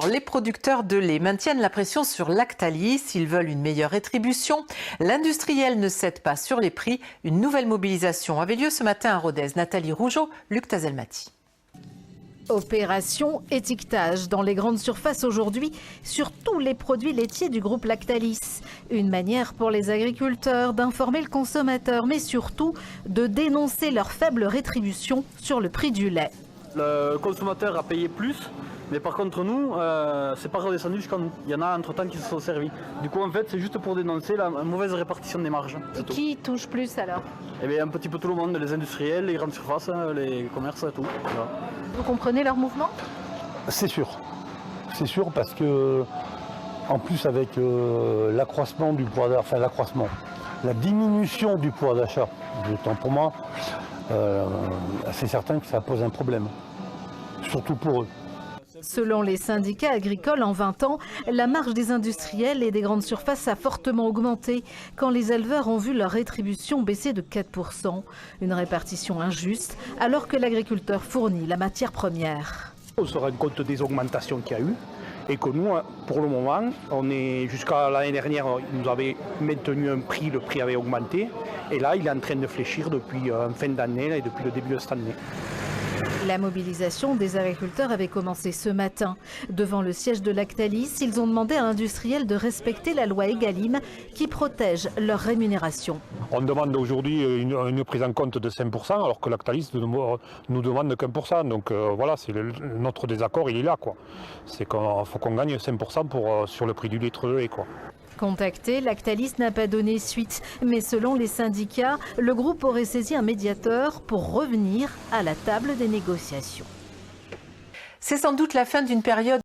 les producteurs de lait maintiennent la pression sur Lactalis. Ils veulent une meilleure rétribution. L'industriel ne cède pas sur les prix. Une nouvelle mobilisation avait lieu ce matin à Rodez. Nathalie Rougeau, Luc Tazelmati. Opération étiquetage dans les grandes surfaces aujourd'hui sur tous les produits laitiers du groupe Lactalis. Une manière pour les agriculteurs d'informer le consommateur, mais surtout de dénoncer leur faible rétribution sur le prix du lait. Le consommateur a payé plus, mais par contre nous, c'est pas redescendu jusqu'à nous. Il y en a entre-temps qui se sont servis. Du coup en fait c'est juste pour dénoncer la mauvaise répartition des marges. Qui touche plus alors? Eh bien un petit peu tout le monde, les industriels, les grandes surfaces, les commerces et tout. Voilà. Vous comprenez leur mouvement? C'est sûr parce que en plus avec l'accroissement du pouvoir d'achat, enfin l'accroissement, la diminution du pouvoir d'achat, pour moi, c'est certain que ça pose un problème, surtout pour eux. Selon les syndicats agricoles, en 20 ans, la marge des industriels et des grandes surfaces a fortement augmenté quand les éleveurs ont vu leur rétribution baisser de 4%. Une répartition injuste alors que l'agriculteur fournit la matière première. On se rend compte des augmentations qu'il y a eu et que nous, pour le moment, on est jusqu'à l'année dernière, ils nous avaient maintenu un prix, le prix avait augmenté. Et là, il est en train de fléchir depuis fin d'année et depuis le début de cette année. La mobilisation des agriculteurs avait commencé ce matin. Devant le siège de Lactalis, ils ont demandé à l'industriel de respecter la loi Egalim qui protège leur rémunération. On demande aujourd'hui une prise en compte de 5%, alors que Lactalis nous demande qu'1%. Donc voilà, notre désaccord, il est là, quoi. C'est qu'il faut qu'on gagne 5% sur le prix du litre de lait, quoi. Contacté, Lactalis n'a pas donné suite. Mais selon les syndicats, le groupe aurait saisi un médiateur pour revenir à la table des négociations. C'est sans doute la fin d'une période